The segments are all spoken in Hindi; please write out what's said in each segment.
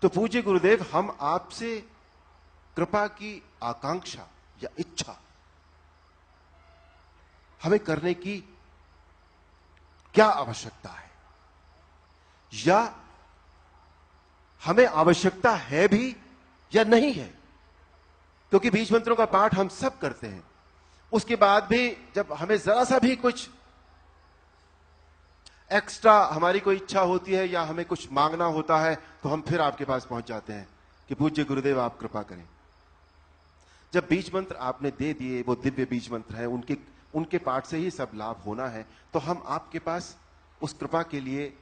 तो पूज्य गुरुदेव, हम आपसे कृपा की आकांक्षा या इच्छा हमें करने की क्या आवश्यकता है, या हमें आवश्यकता है भी या नहीं है? क्योंकि बीज मंत्रों का पाठ हम सब करते हैं, उसके बाद भी जब हमें जरा सा भी कुछ एक्स्ट्रा हमारी कोई इच्छा होती है या हमें कुछ मांगना होता है, तो हम फिर आपके पास पहुंच जाते हैं कि पूज्य गुरुदेव आप कृपा करें। जब बीज मंत्र आपने दे दिए, वो दिव्य बीज मंत्र है, उनके पाठ से ही सब लाभ होना है, तो हम आपके पास उस कृपा के लिए,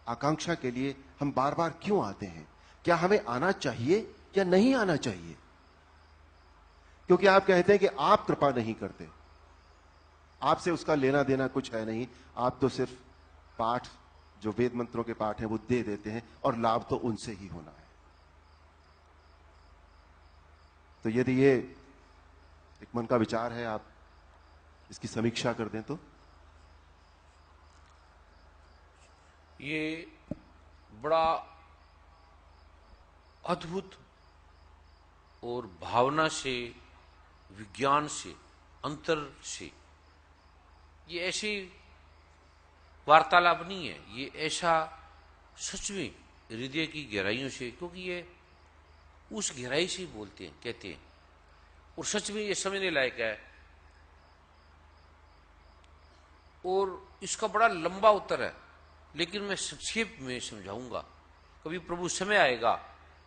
आकांक्षा के लिए हम बार बार क्यों आते हैं? क्या हमें आना चाहिए या नहीं आना चाहिए? क्योंकि आप कहते हैं कि आप कृपा नहीं करते, आपसे उसका लेना देना कुछ है नहीं, आप तो सिर्फ पाठ, जो वेद मंत्रों के पाठ हैं वो दे देते हैं और लाभ तो उनसे ही होना है। तो यदि ये एक मन का विचार है, आप इसकी समीक्षा कर दें तो। ये बड़ा अद्भुत और भावना से, विज्ञान से, अंतर से, ये ऐसी वार्तालाप नहीं है, ये ऐसा सच में हृदय की गहराइयों से, क्योंकि ये उस गहराई से बोलते हैं, कहते हैं, और सच में ये समझने लायक है। और इसका बड़ा लंबा उत्तर है, लेकिन मैं संक्षेप में समझाऊंगा। कभी प्रभु समय आएगा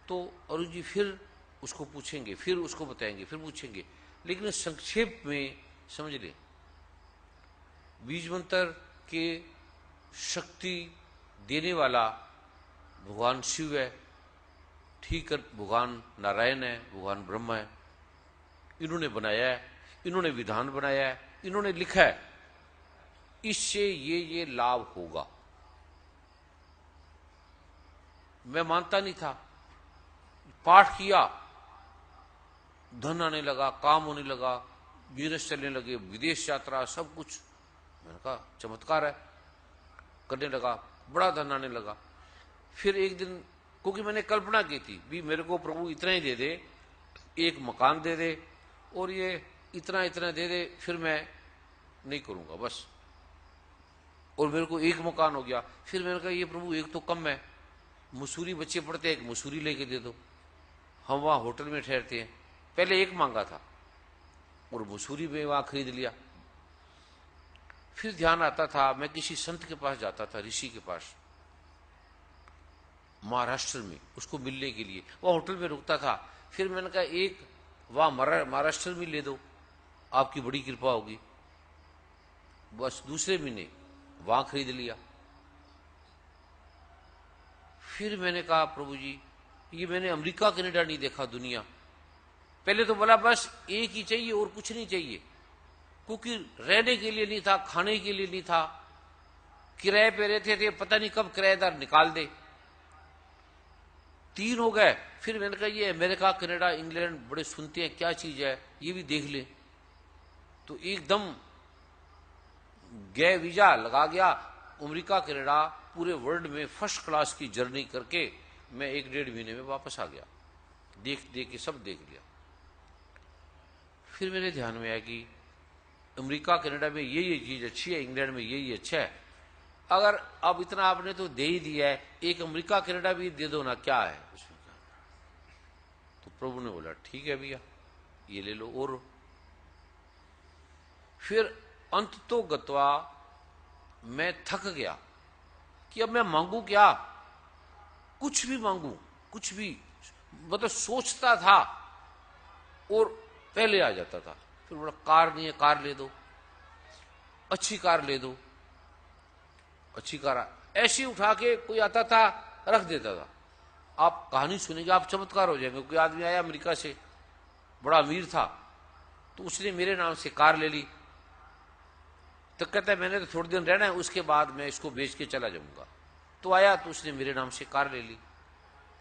तो अरुण जी फिर उसको पूछेंगे, फिर उसको बताएंगे, फिर पूछेंगे, लेकिन संक्षेप में समझ लें। बीज मंत्र के शक्ति देने वाला भगवान शिव है, ठीक है, भगवान नारायण है, भगवान ब्रह्मा है। इन्होंने बनाया है, इन्होंने विधान बनाया है, इन्होंने लिखा है, इससे ये लाभ होगा। मैं मानता नहीं था, पाठ किया, धन आने लगा, काम होने लगा, बिजनेस चलने लगे, विदेश यात्रा, सब कुछ। मैंने कहा चमत्कार है, करने लगा, बड़ा धन आने लगा। फिर एक दिन, क्योंकि मैंने कल्पना की थी भी मेरे को प्रभु इतना ही दे दे, एक मकान दे दे और ये इतना इतना दे दे, फिर मैं नहीं करूंगा बस। और मेरे को एक मकान हो गया। फिर मैंने कहा ये प्रभु एक तो कम है, मसूरी बच्चे पढ़ते हैं, एक मसूरी लेके दे दो, हम वहां होटल में ठहरते हैं। पहले एक मांगा था और मसूरी में वहां खरीद लिया। फिर ध्यान आता था, मैं किसी संत के पास जाता था, ऋषि के पास, महाराष्ट्र में, उसको मिलने के लिए। वह होटल में रुकता था। फिर मैंने कहा एक वहां महाराष्ट्र में ले दो, आपकी बड़ी कृपा होगी। बस दूसरे महीने वहां खरीद लिया। फिर मैंने कहा प्रभु जी, ये मैंने अमेरिका कनाडा नहीं देखा, दुनिया। पहले तो बोला बस एक ही चाहिए और कुछ नहीं चाहिए, क्योंकि रहने के लिए नहीं था, खाने के लिए नहीं था, किराए पे रहते थे, पता नहीं कब किराएदार निकाल दे। 3 हो गए। फिर मैंने कहा ये अमेरिका कनाडा इंग्लैंड बड़े सुनते हैं, क्या चीज है, ये भी देख ले। तो एकदम गए, वीजा लगा गया, अमेरिका कनाडा पूरे वर्ल्ड में फर्स्ट क्लास की जर्नी करके मैं 1-1.5 महीने में वापस आ गया। देख देख के सब देख लिया। फिर मेरे ध्यान में आया कि अमेरिका कनाडा में ये चीज अच्छी है, इंग्लैंड में ये अच्छा है, अगर अब इतना आपने तो दे ही दिया है, एक अमेरिका कनाडा भी दे दो ना, क्या है उसमें। तो प्रभु ने बोला ठीक है भैया, ये ले लो। और फिर अंत तो गत्वा मैं थक गया कि अब मैं मांगू क्या, कुछ भी मांगू, कुछ भी, मतलब सोचता था और पहले आ जाता था। फिर बोला कार नहीं है, कार ले दो, अच्छी कार ले दो, अच्छी कार ऐसी उठा के कोई आता था रख देता था। आप कहानी सुनेंगे, आप चमत्कार हो जाएंगे। कोई आदमी आया अमेरिका से, बड़ा अमीर था, तो उसने मेरे नाम से कार ले ली। तो कहता है मैंने तो थोड़े दिन रहना है, उसके बाद मैं इसको बेच के चला जाऊंगा। तो आया तो उसने मेरे नाम से कार ले ली।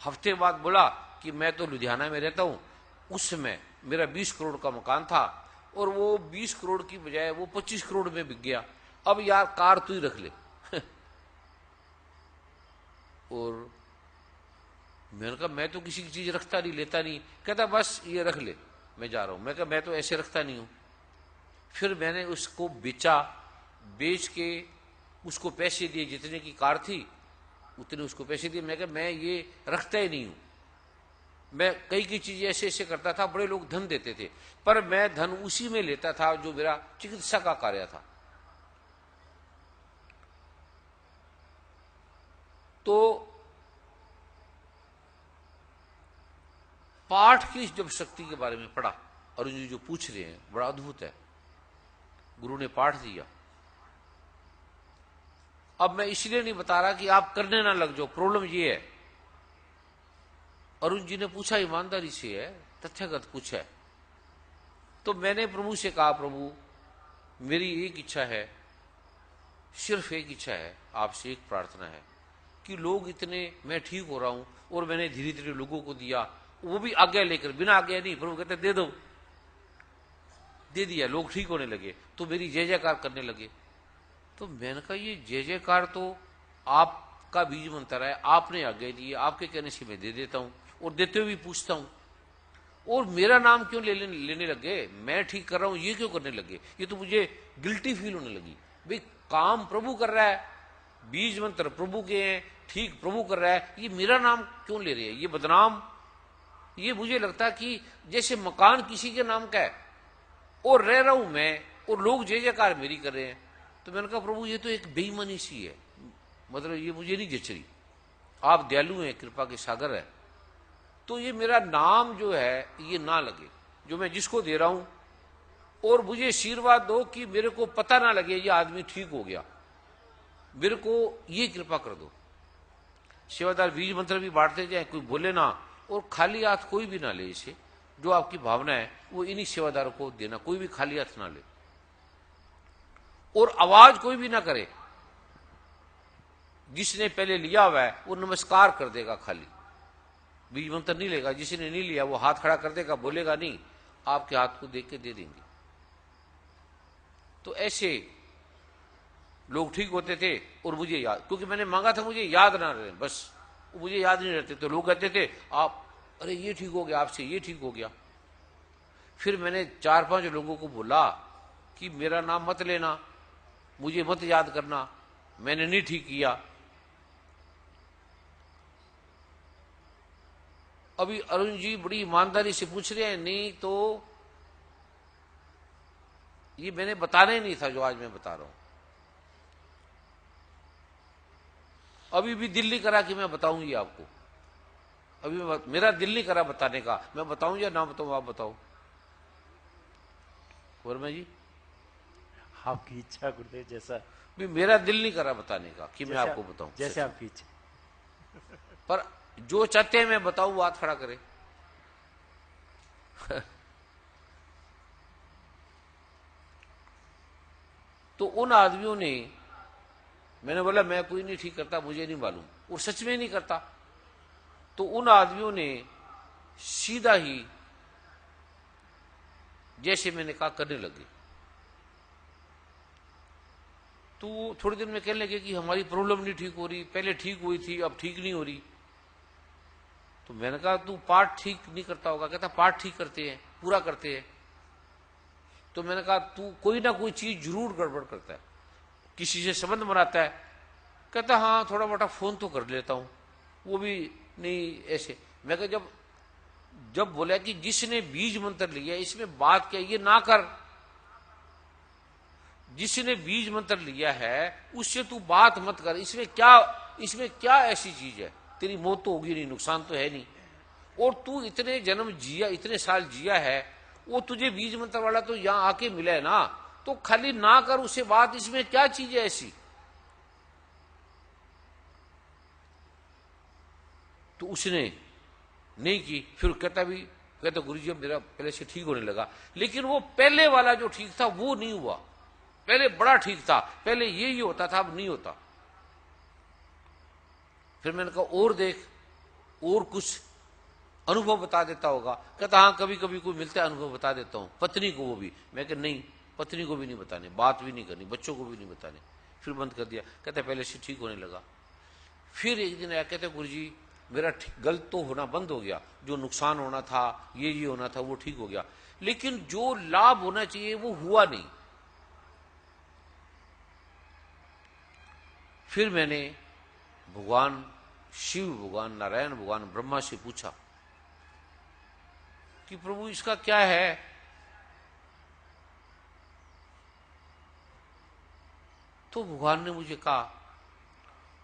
हफ्ते बाद बोला कि मैं तो लुधियाना में रहता हूं, उस समय मेरा 20 करोड़ का मकान था और वो 20 करोड़ की बजाय वो 25 करोड़ में बिक गया। अब यार कार तू ही रख ले। और मैंने कहा मैं तो किसी की चीज रखता नहीं, लेता नहीं। कहता बस ये रख ले, मैं जा रहा हूं। मैं कहा मैं तो ऐसे रखता नहीं हूं। फिर मैंने उसको बेचा, बेच के उसको पैसे दिए, जितने की कार थी उतने उसको पैसे दिए। मैं कहा मैं ये रखता ही नहीं हूं, मैं कई चीजें ऐसे ऐसे करता था, बड़े लोग धन देते थे, पर मैं धन उसी में लेता था जो मेरा चिकित्सा का कार्य था। तो पाठ की जब शक्ति के बारे में पढ़ा, अरुण जी जो पूछ रहे हैं बड़ा अद्भुत है। गुरु ने पाठ दिया। अब मैं इसलिए नहीं बता रहा कि आप करने ना लग जाओ, प्रॉब्लम ये है। अरुण जी ने पूछा, ईमानदारी से है, तथ्यगत पूछा है। तो मैंने प्रभु से कहा, प्रभु मेरी एक इच्छा है, सिर्फ एक इच्छा है, आपसे एक प्रार्थना है कि लोग इतने, मैं ठीक हो रहा हूं और मैंने धीरे धीरे लोगों को दिया, वो भी आज्ञा लेकर, बिना आज्ञा नहीं। प्रभु कहते दे दो, दे दिया, लोग ठीक होने लगे, तो मेरी जय जयकार करने लगे। तो मैंने कहा ये जय जयकार तो आपका बीज मंत्र है, आपने आज्ञा दी है, आपके कहने से मैं दे देता हूं, और देते हुए भी पूछता हूं, और मेरा नाम क्यों लेने लगे? मैं ठीक कर रहा हूं, ये क्यों करने लगे? ये तो मुझे गिल्टी फील होने लगी। भाई काम प्रभु कर रहा है, बीज मंत्र प्रभु के हैं, ठीक प्रभु कर रहा है, ये मेरा नाम क्यों ले रहे हैं? ये बदनाम। ये मुझे लगता कि जैसे मकान किसी के नाम का है और रह रहा हूं मैं, और लोग जय जयकार मेरी कर रहे हैं। तो मैंने कहा प्रभु ये तो एक बेईमानी सी है, मतलब ये मुझे नहीं जच रही। आप दयालु हैं, कृपा के सागर है, तो ये मेरा नाम जो है ये ना लगे जो मैं जिसको दे रहा हूं, और मुझे आशीर्वाद दो कि मेरे को पता ना लगे ये आदमी ठीक हो गया, मेरे को ये कृपा कर दो। सेवादार बीज मंत्र भी बांटते जाए, कोई बोले ना, और खाली हाथ कोई भी ना ले। इसे जो आपकी भावना है वो इन्हीं सेवादारों को देना, कोई भी खाली हाथ ना ले, और आवाज कोई भी ना करे। जिसने पहले लिया हुआ है वो नमस्कार कर देगा, खाली बीज मंत्र नहीं लेगा। जिसने नहीं लिया वो हाथ खड़ा कर देगा, बोलेगा नहीं, आपके हाथ को देख के दे देंगे। तो ऐसे लोग ठीक होते थे, और मुझे याद, क्योंकि मैंने मांगा था मुझे याद ना रहे, बस मुझे याद नहीं रहते। तो लोग कहते थे आप, अरे ये ठीक हो गया, आपसे ये ठीक हो गया। फिर मैंने 4-5 लोगों को बोला कि मेरा नाम मत लेना, मुझे मत याद करना, मैंने नहीं ठीक किया। अभी अरुण जी बड़ी ईमानदारी से पूछ रहे हैं, नहीं तो ये मैंने बताना ही नहीं था जो आज मैं बता रहा हूं। अभी भी दिल नहीं करा कि मैं बताऊं ये आपको, अभी मेरा दिल नहीं करा बताने का। मैं बताऊं या ना बताऊं, आप बताओ। वर्मा जी आपकी इच्छा गुरुदेव, जैसा भी मेरा दिल नहीं करा बताने का कि मैं आपको बताऊं, जैसे आपकी इच्छा। पर जो चाहते हैं मैं बताऊं वो हाथ खड़ा करे। तो उन आदमियों ने, मैंने बोला मैं कोई नहीं ठीक करता, मुझे नहीं मालूम, और सच में नहीं करता। तो उन आदमियों ने सीधा ही जैसे मैंने कहा करने लगे। तो थोड़ी देर में कहने लगे कि हमारी प्रॉब्लम नहीं ठीक हो रही, पहले ठीक हुई थी अब ठीक नहीं हो रही। तो मैंने कहा तू पाठ ठीक नहीं करता होगा? कहता पाठ ठीक करते हैं, पूरा करते हैं। तो मैंने कहा तू कोई ना कोई चीज जरूर गड़बड़ करता है, किसी से संबंध बनाता है? कहता हाँ थोड़ा मोटा फोन तो कर लेता हूं, वो भी नहीं ऐसे। मैं कहा जब बोला कि जिसने बीज मंत्र लिया इसमें बात क्या, ये ना कर। जिसने बीज मंत्र लिया है उससे तू बात मत कर। इसमें क्या ऐसी चीज है? तेरी मौत तो होगी नहीं, नुकसान तो है नहीं, और तू इतने जन्म जिया, इतने साल जिया है, वो तुझे बीज मंत्र वाला तो यहां आके मिला है ना, तो खाली ना कर उससे बात। इसमें क्या चीज है ऐसी? तो उसने नहीं की। फिर कहता गुरुजी अब मेरा पहले से ठीक होने लगा, लेकिन वो पहले वाला जो ठीक था वो नहीं हुआ। पहले बड़ा ठीक था, पहले ये होता था, अब नहीं होता। फिर मैंने कहा और देख, और कुछ अनुभव बता देता होगा। कहता हाँ कभी कभी कोई मिलता है अनुभव बता देता हूं, पत्नी को वो भी। मैं कहा नहीं, पत्नी को भी नहीं बताने, बात भी नहीं करनी, बच्चों को भी नहीं बताने। फिर बंद कर दिया। कहता पहले से ठीक होने लगा। फिर एक दिन आया, कहते गुरुजी मेरा गलत तो होना बंद हो गया, जो नुकसान होना था, ये होना था, वो ठीक हो गया, लेकिन जो लाभ होना चाहिए वो हुआ नहीं। फिर मैंने भगवान शिव, भगवान नारायण, भगवान ब्रह्मा से पूछा कि प्रभु इसका क्या है? तो भगवान ने मुझे कहा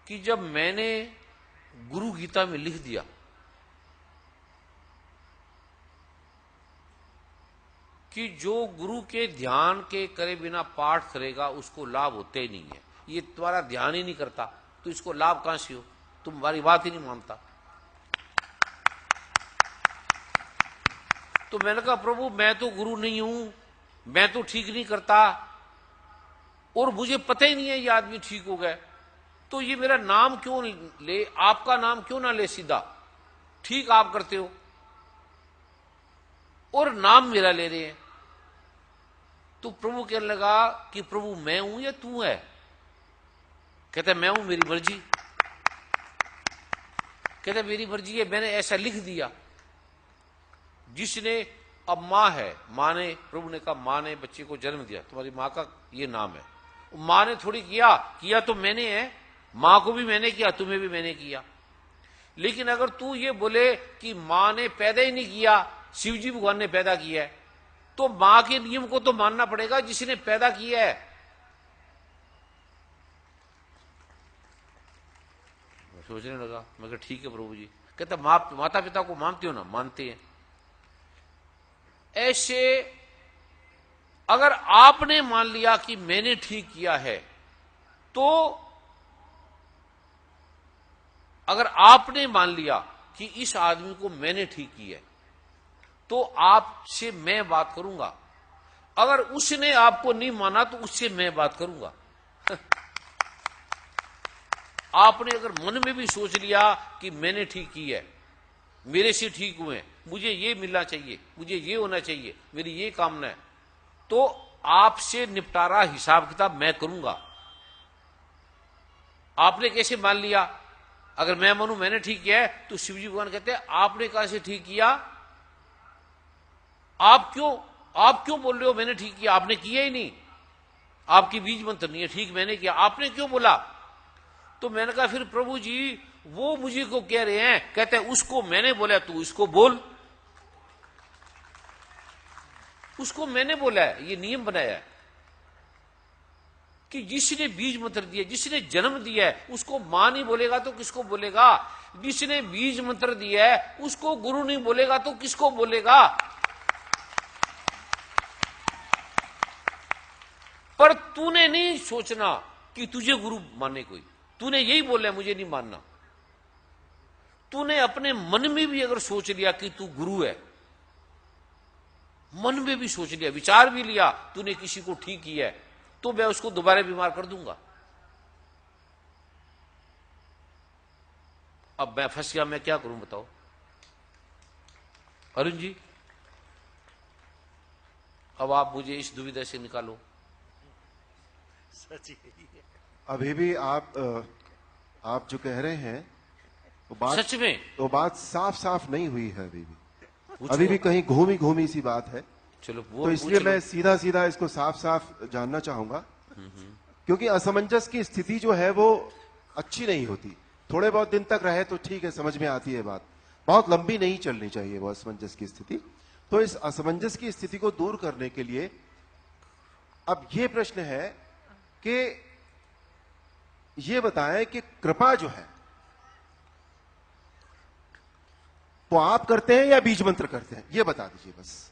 कि जब मैंने गुरु गीता में लिख दिया कि जो गुरु के ध्यान के करे बिना पाठ करेगा उसको लाभ होते ही नहीं है, ये तुम्हारा ध्यान ही नहीं करता तो इसको लाभ कहां से हो, तुम्हारी बात ही नहीं मानता। तो मैंने कहा प्रभु मैं तो गुरु नहीं हूं, मैं तो ठीक नहीं करता और मुझे पता ही नहीं है ये आदमी ठीक हो गया, तो ये मेरा नाम क्यों ले, आपका नाम क्यों ना ले सीधा, ठीक आप करते हो और नाम मेरा ले रहे हैं। तो प्रभु कहने लगा कि प्रभु मैं हूं या तू है? कहता मैं हूं, मेरी मर्जी। कहता मेरी मर्जी है, मैंने ऐसा लिख दिया। जिसने अब मां है, मां ने, प्रभु ने कहा मां ने बच्चे को जन्म दिया, तुम्हारी मां का ये नाम है। मां ने थोड़ी किया तो मैंने है, मां को भी मैंने किया, तुम्हें भी मैंने किया। लेकिन अगर तू ये बोले कि मां ने पैदा ही नहीं किया, शिवजी भगवान ने पैदा किया है, तो मां के नियम को तो मानना पड़ेगा जिसने पैदा किया है। मैं सोचने लगा, मैं कहा ठीक है प्रभु जी। कहता माता पिता को मानते हो ना? मानते हैं। ऐसे अगर आपने मान लिया कि मैंने ठीक किया है, तो अगर आपने मान लिया कि इस आदमी को मैंने ठीक किया है, तो आपसे मैं बात करूंगा। अगर उसने आपको नहीं माना तो उससे मैं बात करूंगा। आपने अगर मन में भी सोच लिया कि मैंने ठीक की है, मेरे से ठीक हुए, मुझे ये मिलना चाहिए, मुझे ये होना चाहिए, मेरी ये कामना है, तो आपसे निपटारा हिसाब किताब मैं करूंगा। आपने कैसे मान लिया? अगर मैं मानूं मैंने ठीक किया है, तो शिवजी भगवान कहते हैं आपने कहां से ठीक किया? आप क्यों बोल रहे हो मैंने ठीक किया? आपने किया ही नहीं, आपकी बीज मंत्र नहीं है, ठीक मैंने किया, आपने क्यों बोला? तो मैंने कहा फिर प्रभु जी वो मुझे को कह रहे हैं, कहते हैं उसको मैंने बोला, तू इसको बोल। उसको मैंने बोला है, ये नियम बनाया है कि जिसने बीज मंत्र दिया, जिसने जन्म दिया है, उसको मां नहीं बोलेगा तो किसको बोलेगा? जिसने बीज मंत्र दिया है उसको गुरु नहीं बोलेगा तो किसको बोलेगा? पर तूने नहीं सोचना कि तुझे गुरु माने कोई, तूने यही बोला है मुझे नहीं मानना। तूने अपने मन में भी अगर सोच लिया कि तू गुरु है, मन में भी सोच लिया, विचार भी लिया तूने किसी को ठीक किया है, तो मैं उसको दोबारा बीमार कर दूंगा। अब मैं फंस गया, मैं क्या करूं बताओ अरुण जी? अब आप मुझे इस दुविधा से निकालो। सच यही है। अभी भी आप जो कह रहे हैं वो बात सच में वो बात साफ साफ नहीं हुई है। पूछो। अभी भी कहीं घूमी घूमी सी बात है। चलो वो तो इसलिए पूछ लो। मैं सीधा सीधा इसको साफ साफ जानना चाहूंगा, क्योंकि असमंजस की स्थिति जो है वो अच्छी नहीं होती। थोड़े बहुत दिन तक रहे तो ठीक है, समझ में आती है बात, बहुत लंबी नहीं चलनी चाहिए वो असमंजस की स्थिति। तो इस असमंजस की स्थिति को दूर करने के लिए अब ये प्रश्न है कि ये बताएं कि कृपा जो है वो आप करते हैं या बीज मंत्र करते हैं, ये बता दीजिए बस।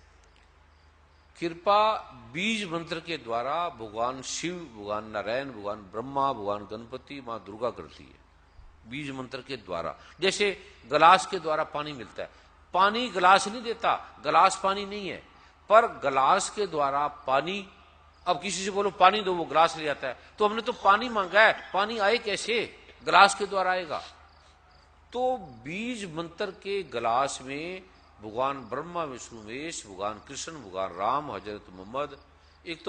कृपा बीज मंत्र के द्वारा भगवान शिव, भगवान नारायण, भगवान ब्रह्मा, भगवान गणपति, मां दुर्गा करती है, बीज मंत्र के द्वारा। जैसे गिलास के द्वारा पानी मिलता है, पानी गिलास नहीं देता, गिलास पानी नहीं है, पर गिलास के द्वारा पानी, अब किसी से बोलो पानी दो, वो गिलास ले जाता है, तो हमने तो पानी मांगा है, पानी आए कैसे? गिलास के द्वारा आएगा। तो बीज मंत्र के गिलास में भगवान ब्रह्मा, विष्णु महेश, भगवान कृष्ण, भगवान राम, हजरत मोहम्मद, एक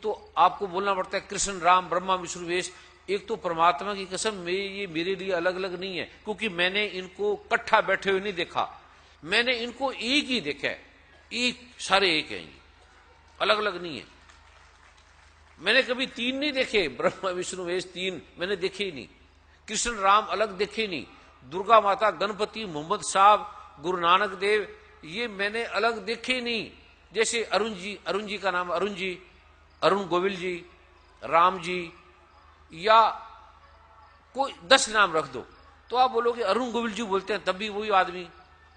तो आपको बोलना पड़ता है कृष्ण, राम, ब्रह्मा, विष्णु महेश, एक तो परमात्मा की कसम ये मेरे लिए अलग अलग नहीं है, क्योंकि मैंने इनको इकट्ठा बैठे हुए नहीं देखा, मैंने इनको एक ही देखा है, एक, सारे एक हैं, ये अलग अलग नहीं है। मैंने कभी तीन नहीं देखे, ब्रह्मा विष्णु महेश तीन मैंने देखे ही नहीं, कृष्ण राम अलग देखे ही नहीं, दुर्गा माता, गणपति, मोहम्मद साहब, गुरु नानक देव, ये मैंने अलग देखे ही नहीं। जैसे अरुण जी का नाम अरुण जी, अरुण गोविल जी, राम जी, या कोई 10 नाम रख दो तो आप बोलोगे अरुण गोविल जी बोलते हैं तब भी वही आदमी,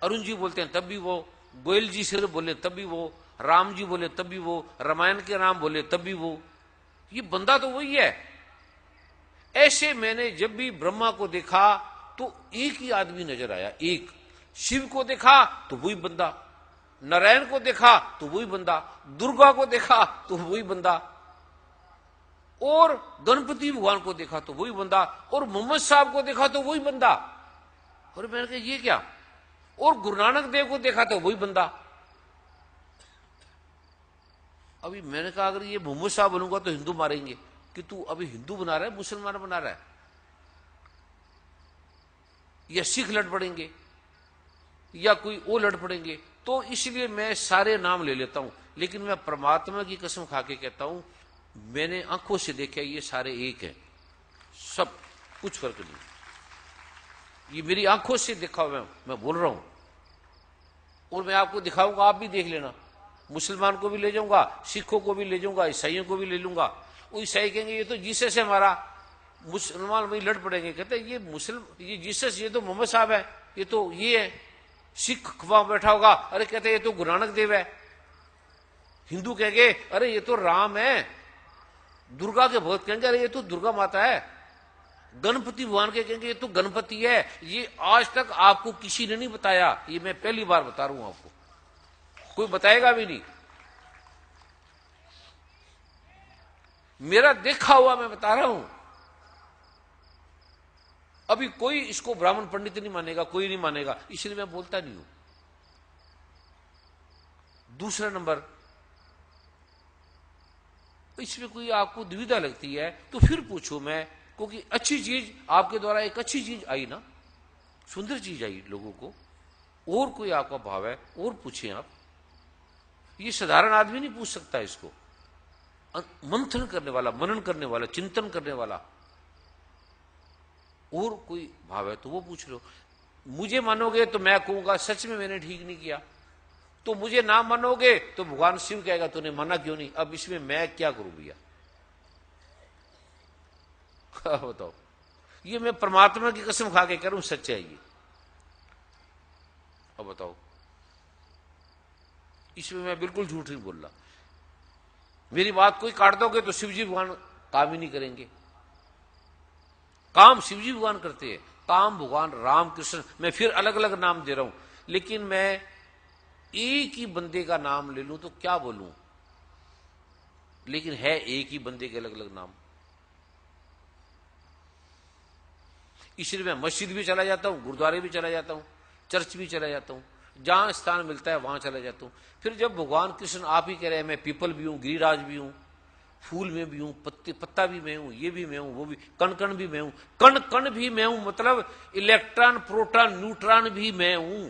अरुण जी बोलते हैं तब भी वो, गोयल जी सिर्फ बोले तब भी वो, राम जी बोले तब भी वो, रामायण के नाम बोले तब भी वो, ये बंदा तो वही है। ऐसे मैंने जब भी ब्रह्मा को देखा तो एक ही आदमी नजर आया, एक। शिव को देखा तो वही बंदा, नारायण को देखा तो वही बंदा, दुर्गा को देखा तो वही बंदा, और गणपति भगवान को देखा तो वही बंदा, और मोहम्मद साहब को देखा तो वही बंदा। और मैंने कहा ये क्या, और गुरु नानक देव को देखा तो वही बंदा। अभी मैंने कहा अगर ये मोहम्मद साहब बोलूंगा तो हिंदू मारेंगे कि तू अभी हिंदू बना रहा है, मुसलमान बना रहा है, या सिख लड़ पड़ेंगे या कोई वो लड़ पड़ेंगे। तो इसलिए मैं सारे नाम ले लेता हूं, लेकिन मैं परमात्मा की कसम खा के कहता हूं मैंने आंखों से देखा ये सारे एक हैं, सब, कुछ फर्क नहीं। ये मेरी आंखों से देखा हुआ मैं बोल रहा हूं, और मैं आपको दिखाऊंगा, आप भी देख लेना। मुसलमान को भी ले जाऊंगा, सिखों को भी ले जाऊंगा, ईसाइयों को भी ले लूंगा। वो ईसाई कहेंगे ये तो जीसस है हमारा, मुसलमान वही लड़ पड़ेंगे, कहते ये जीसस, ये तो मोहम्मद साहब है, ये तो ये है। सिख वहां बैठा होगा, अरे कहते ये तो गुरु नानक देव है। हिंदू कहेंगे अरे ये तो राम है। दुर्गा के भक्त कहेंगे अरे ये तो दुर्गा माता है। गणपति भगवान के कहेंगे ये तो गणपति है। ये आज तक आपको किसी ने नहीं बताया, ये मैं पहली बार बता रहा हूं आपको, कोई बताएगा भी नहीं। मेरा देखा हुआ मैं बता रहा हूं। अभी कोई इसको ब्राह्मण पंडित नहीं मानेगा, कोई नहीं मानेगा, इसलिए मैं बोलता नहीं हूं। दूसरा नंबर, इसमें कोई आपको दुविधा लगती है तो फिर पूछो, मैं, क्योंकि अच्छी चीज आपके द्वारा, एक अच्छी चीज आई ना, सुंदर चीज आई लोगों को, और कोई आपका भाव है और पूछें आप। ये साधारण आदमी नहीं पूछ सकता इसको, मंथन करने वाला, मनन करने वाला, चिंतन करने वाला, और कोई भाव है तो वो पूछ लो। मुझे मानोगे तो मैं कहूंगा सच में मैंने ठीक नहीं किया, तो मुझे ना मानोगे तो भगवान शिव कहेगा तूने माना क्यों नहीं। अब इसमें मैं क्या करूं भैया, बताओ। ये मैं परमात्मा की कसम खा के करूं, सच है ये। अब बताओ, इसमें मैं बिल्कुल झूठ नहीं बोल रहा। मेरी बात कोई काट दोगे तो शिवजी भगवान काम ही नहीं करेंगे। काम शिवजी भगवान करते हैं, काम भगवान राम कृष्ण, मैं फिर अलग अलग नाम दे रहा हूं, लेकिन मैं एक ही बंदे का नाम ले लूं तो क्या बोलूं, लेकिन है एक ही बंदे के अलग अलग नाम। इसलिए मैं मस्जिद भी चला जाता हूं, गुरुद्वारे भी चला जाता हूं, चर्च भी चला जाता हूं, जहां स्थान मिलता है वहां चला जाता हूं। फिर जब भगवान कृष्ण आप ही कह रहे हैं मैं पीपल भी हूं, गिरिराज भी हूं, फूल में भी हूं, पत्ता भी मैं हूं, ये भी मैं हूं, वो भी, कण कण भी मैं हूं, कण कण भी मैं हूं, मतलब इलेक्ट्रॉन प्रोटॉन न्यूट्रॉन भी मैं हूं।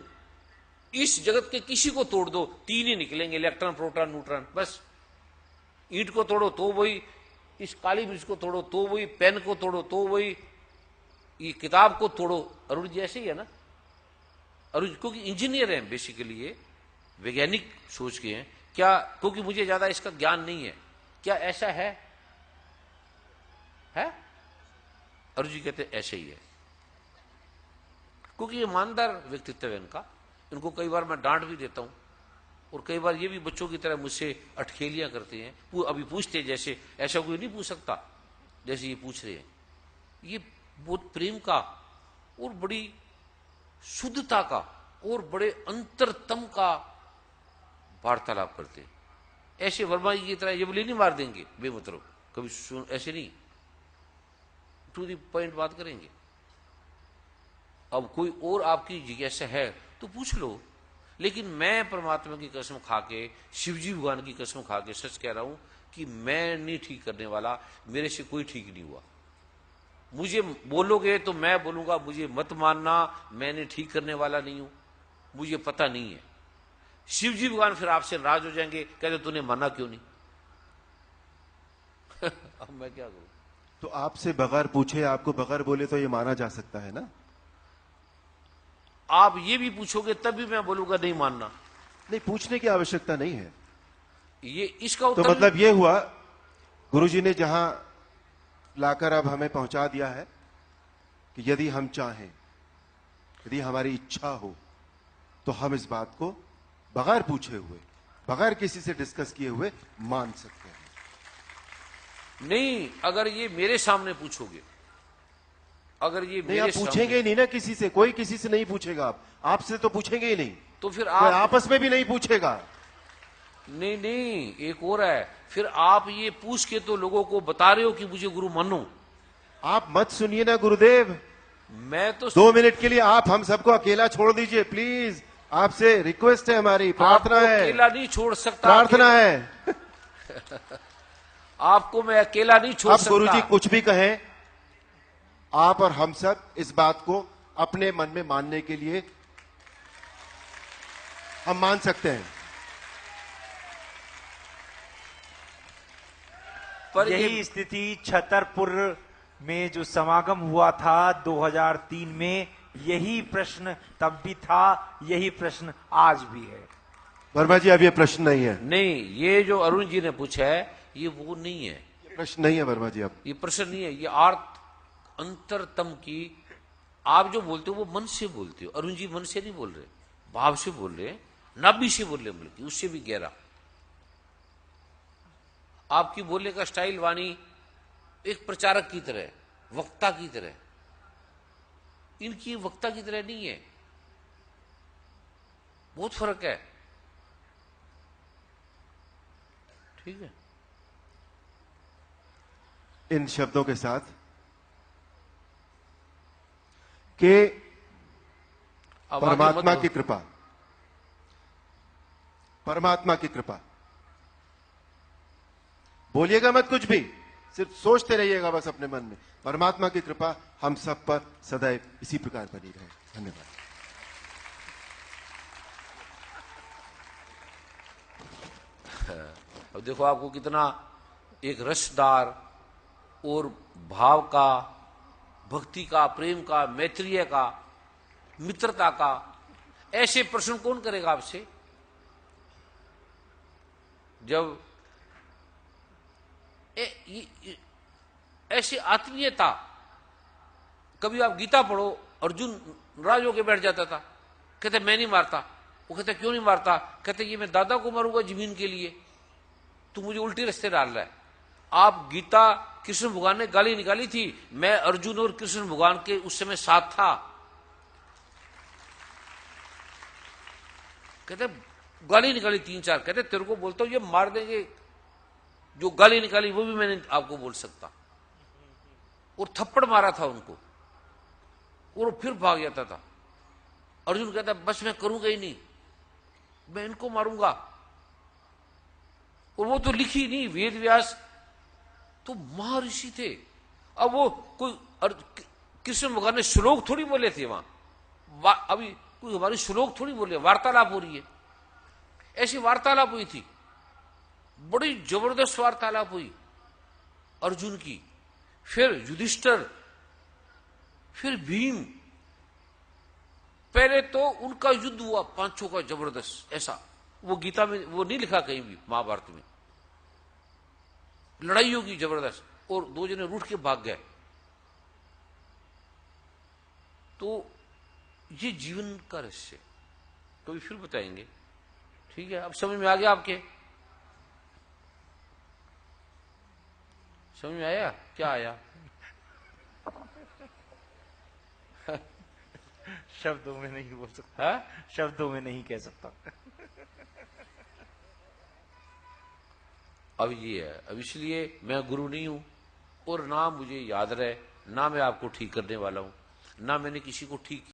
इस जगत के किसी को तोड़ दो, तीन ही निकलेंगे, इलेक्ट्रॉन प्रोटॉन न्यूट्रॉन। बस ईंट को तोड़ो तो वही, इस काली मिर्च को तोड़ो तो वही, पेन को तोड़ो तो वही, ये किताब को तोड़ो। अरुण जी ऐसे ही है ना, अरुण क्योंकि इंजीनियर हैं बेसिकली, ये वैज्ञानिक सोच के हैं क्या, क्योंकि मुझे ज्यादा इसका ज्ञान नहीं है। क्या ऐसा है? अरुण जी कहते ऐसे ही है, क्योंकि ये ईमानदार व्यक्तित्व है इनका। इनको कई बार मैं डांट भी देता हूं, और कई बार ये भी बच्चों की तरह मुझसे अटखेलियां करते हैं। अभी पूछते जैसे ऐसा कोई नहीं पूछ सकता जैसे ये पूछ रहे हैं। ये बहुत प्रेम का और बड़ी शुद्धता का और बड़े अंतरतम का वार्तालाप करते हैं। ऐसे वर्मा की तरह ये बोली नहीं मार देंगे बेमतलब, कभी सुन, ऐसे नहीं, टू दी पॉइंट बात करेंगे। अब कोई और आपकी जिज्ञासा है तो पूछ लो, लेकिन मैं परमात्मा की कसम खा के, शिवजी भगवान की कसम खा के सच कह रहा हूं कि मैं नहीं ठीक करने वाला, मेरे से कोई ठीक नहीं हुआ। मुझे बोलोगे तो मैं बोलूंगा मुझे मत मानना, मैंने ठीक करने वाला नहीं हूं, मुझे पता नहीं है। शिव जी भगवान फिर आपसे नाराज हो जाएंगे, कहते तूने माना क्यों नहीं। अब मैं क्या करूं। तो आपसे बगैर पूछे, आपको बगैर बोले तो ये माना जा सकता है ना? आप ये भी पूछोगे तब भी मैं बोलूंगा नहीं मानना। नहीं, पूछने की आवश्यकता नहीं है। ये इसका तो उत्तर मतलब ये हुआ, गुरुजी ने जहां लाकर अब हमें पहुंचा दिया है कि यदि हम चाहें, यदि हमारी इच्छा हो, तो हम इस बात को बगैर पूछे हुए, बगैर किसी से डिस्कस किए हुए मान सकते हैं। नहीं, अगर ये मेरे सामने पूछोगे, अगर ये नहीं, आप मेरे पूछेंगे सामने, ही नहीं ना किसी से, कोई किसी से नहीं पूछेगा। आप आपसे तो पूछेंगे ही नहीं, तो फिर कोई आप आपस में भी नहीं पूछेगा। नहीं नहीं, एक और है, फिर आप ये पूछ के तो लोगों को बता रहे हो कि मुझे गुरु मानो। आप मत सुनिए ना गुरुदेव, मैं तो 2 मिनट के लिए आप हम सबको अकेला छोड़ दीजिए प्लीज। आपसे रिक्वेस्ट है, हमारी प्रार्थना आपको है, अकेला नहीं छोड़ सकता। प्रार्थना है। आपको मैं अकेला नहीं छोड़ अब सकता। गुरुजी कुछ भी कहें, आप और हम सब इस बात को अपने मन में मानने के लिए हम मान सकते हैं। पर यही स्थिति छतरपुर में जो समागम हुआ था 2003 में, यही प्रश्न तब भी था, यही प्रश्न आज भी है। वर्मा जी, अब ये प्रश्न नहीं है, नहीं, ये जो अरुण जी ने पूछा है ये वो नहीं है, प्रश्न नहीं है वर्मा जी। अब ये प्रश्न नहीं है, ये आर्त अंतरतम की, आप जो बोलते हो वो मन से बोलते हो। अरुण जी मन से नहीं बोल रहे, भाव से बोल रहे हैं, नाभि से बोल रहे हैं, बल्कि उससे भी गहरा। आपकी बोलने का स्टाइल, वाणी एक प्रचारक की तरह, वक्ता की तरह, इनकी वक्ता की तरह नहीं है, बहुत फर्क है। ठीक है। इन शब्दों के साथ कि अब आगे परमात्मा मत- की कृपा, परमात्मा की कृपा, बोलिएगा मत कुछ भी, सिर्फ सोचते रहिएगा बस अपने मन में, परमात्मा की कृपा हम सब पर सदैव इसी प्रकार बनी रहे। धन्यवाद। अब देखो आपको कितना एक रसदार और भाव का, भक्ति का, प्रेम का, मैत्रीय का, मित्रता का, ऐसे प्रश्न कौन करेगा आपसे जब ऐसी आत्मीयता। कभी आप गीता पढ़ो, अर्जुन नाराज होकर बैठ जाता था, कहते मैं नहीं मारता। वो कहते क्यों नहीं मारता? कहते ये मैं दादा को मारूंगा जमीन के लिए, तू मुझे उल्टे रास्ते डाल रहा है। आप गीता, कृष्ण भगवान ने गाली निकाली थी, मैं अर्जुन और कृष्ण भगवान के उस समय साथ था। कहते गाली निकाली 3-4, कहते तेरे को बोलता हूं ये मार देंगे, जो गाली निकाली वो भी मैंने आपको बोल सकता। और थप्पड़ मारा था उनको और फिर भाग जाता था। अर्जुन कहता बस मैं करूंगा ही नहीं, मैं इनको मारूंगा। और वो तो लिखी नहीं, वेद व्यास तो महर्षि थे। अब वो कोई कृष्ण भगवान ने श्लोक थोड़ी बोले थे वहां, अभी कोई हमारी श्लोक थोड़ी बोले, वार्तालाप हो रही है। ऐसी वार्तालाप हुई थी, बड़ी जबरदस्त वार्तालाप हुई अर्जुन की। फिर युधिष्ठिर, फिर भीम, पहले तो उनका युद्ध हुआ पांचों का जबरदस्त, ऐसा वो गीता में वो नहीं लिखा कहीं भी, महाभारत में लड़ाई होगी जबरदस्त, और 2 जने रूठ के भाग गए। तो ये जीवन का रहस्य कभी फिर बताएंगे। ठीक है, अब समझ में आ गया आपके? समझ में आया? क्या आया? शब्दों में नहीं बोल सकता, है? शब्दों में नहीं कह सकता। अब ये है, अब इसलिए मैं गुरु नहीं हूं, और ना मुझे याद रहे, ना मैं आपको ठीक करने वाला हूं, ना मैंने किसी को ठीक